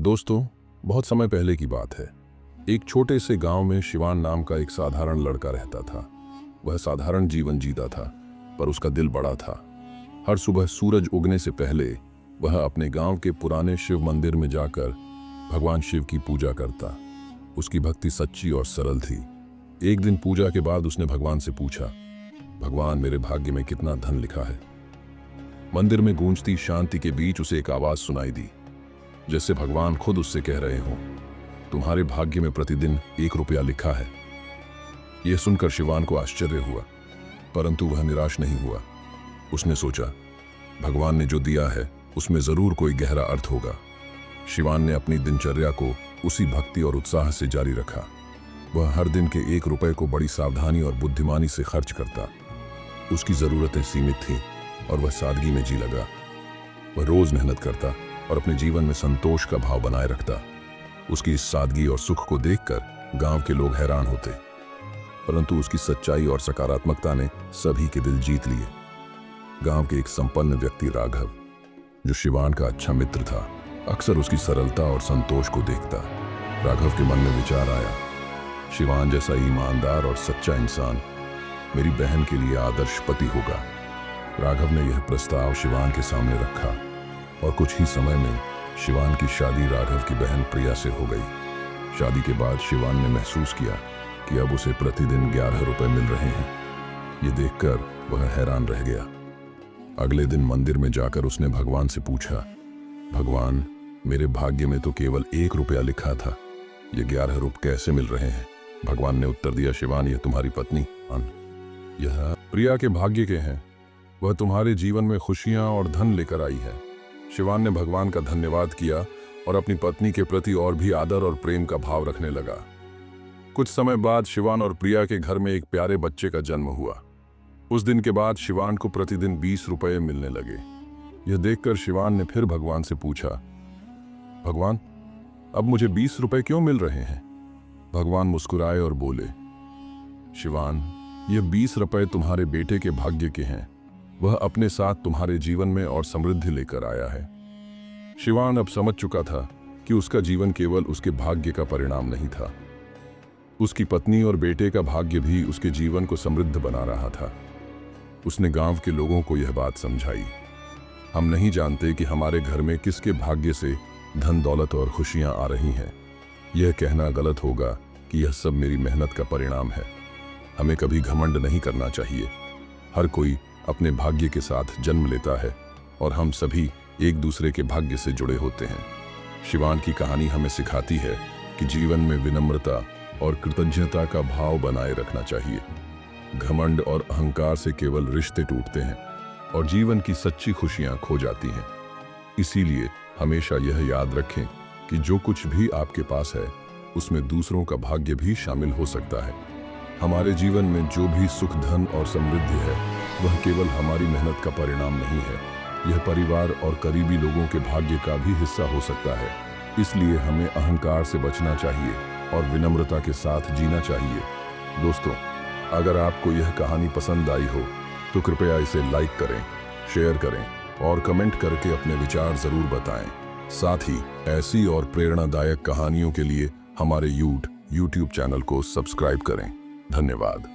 दोस्तों, बहुत समय पहले की बात है। एक छोटे से गांव में शिवान नाम का एक साधारण लड़का रहता था। वह साधारण जीवन जीता था, पर उसका दिल बड़ा था। हर सुबह सूरज उगने से पहले वह अपने गांव के पुराने शिव मंदिर में जाकर भगवान शिव की पूजा करता। उसकी भक्ति सच्ची और सरल थी। एक दिन पूजा के बाद उसने भगवान से पूछा, भगवान, मेरे भाग्य में कितना धन लिखा है? मंदिर में गूंजती शांति के बीच उसे एक आवाज सुनाई दी, जैसे भगवान खुद उससे कह रहे हों, तुम्हारे भाग्य में प्रतिदिन 1 रुपया लिखा है। यह सुनकर शिवान को आश्चर्य हुआ, परंतु वह निराश नहीं हुआ। उसने सोचा, भगवान ने जो दिया है उसमें जरूर कोई गहरा अर्थ होगा। शिवान ने अपनी दिनचर्या को उसी भक्ति और उत्साह से जारी रखा। वह हर दिन के 1 रुपए को बड़ी सावधानी और बुद्धिमानी से खर्च करता। उसकी जरूरतें सीमित थीं और वह सादगी में जी लगा। वह रोज मेहनत करता और अपने जीवन में संतोष का भाव बनाए रखता। उसकी इस सादगी और सुख को देखकर गांव के लोग हैरान होते, परंतु उसकी सच्चाई और सकारात्मकता ने सभी के दिल जीत लिए। गांव के एक संपन्न व्यक्ति राघव, जो शिवान का अच्छा मित्र था, अक्सर उसकी सरलता और संतोष को देखता। राघव के मन में विचार आया, शिवान जैसा ईमानदार और सच्चा इंसान मेरी बहन के लिए आदर्श पति होगा। राघव ने यह प्रस्ताव शिवान के सामने रखा और कुछ ही समय में शिवान की शादी राघव की बहन प्रिया से हो गई। शादी के बाद शिवान ने महसूस किया कि अब उसे प्रतिदिन 11 रुपए मिल रहे हैं। ये देखकर वह हैरान रह गया। अगले दिन मंदिर में जाकर उसने भगवान से पूछा, भगवान, मेरे भाग्य में तो केवल 1 रुपया लिखा था, ये 11 रुपए कैसे मिल रहे हैं? भगवान ने उत्तर दिया, शिवान, यह तुम्हारी पत्नी यह प्रिया के भाग्य के हैं। वह तुम्हारे जीवन में खुशियां और धन लेकर आई है। शिवान ने भगवान का धन्यवाद किया और अपनी पत्नी के प्रति और भी आदर और प्रेम का भाव रखने लगा। कुछ समय बाद शिवान और प्रिया के घर में एक प्यारे बच्चे का जन्म हुआ। उस दिन के बाद शिवान को प्रतिदिन 20 रुपए मिलने लगे। यह देखकर शिवान ने फिर भगवान से पूछा, भगवान, अब मुझे 20 रुपए क्यों मिल रहे हैं? भगवान मुस्कुराए और बोले, शिवान, यह 20 रुपए तुम्हारे बेटे के भाग्य के हैं। वह अपने साथ तुम्हारे जीवन में और समृद्धि लेकर आया है। शिवान अब समझ चुका था कि उसका जीवन केवल उसके भाग्य का परिणाम नहीं था। उसकी पत्नी और बेटे का भाग्य भी उसके जीवन को समृद्ध बना रहा था। उसने गांव के लोगों को यह बात समझाई, हम नहीं जानते कि हमारे घर में किसके भाग्य से धन दौलत और खुशियां आ रही हैं। यह कहना गलत होगा कि यह सब मेरी मेहनत का परिणाम है। हमें कभी घमंड नहीं करना चाहिए। हर कोई अपने भाग्य के साथ जन्म लेता है और हम सभी एक दूसरे के भाग्य से जुड़े होते हैं। शिवान की कहानी हमें सिखाती है कि जीवन में विनम्रता और कृतज्ञता का भाव बनाए रखना चाहिए। घमंड और अहंकार से केवल रिश्ते टूटते हैं और जीवन की सच्ची खुशियां खो जाती हैं। इसीलिए हमेशा यह याद रखें कि जो कुछ भी आपके पास है उसमें दूसरों का भाग्य भी शामिल हो सकता है। हमारे जीवन में जो भी सुख, धन और समृद्धि है वह केवल हमारी मेहनत का परिणाम नहीं है। यह परिवार और करीबी लोगों के भाग्य का भी हिस्सा हो सकता है। इसलिए हमें अहंकार से बचना चाहिए और विनम्रता के साथ जीना चाहिए। दोस्तों, अगर आपको यह कहानी पसंद आई हो तो कृपया इसे लाइक करें, शेयर करें और कमेंट करके अपने विचार जरूर बताएं। साथ ही ऐसी और प्रेरणादायक कहानियों के लिए हमारे YouTube चैनल को सब्सक्राइब करें। धन्यवाद।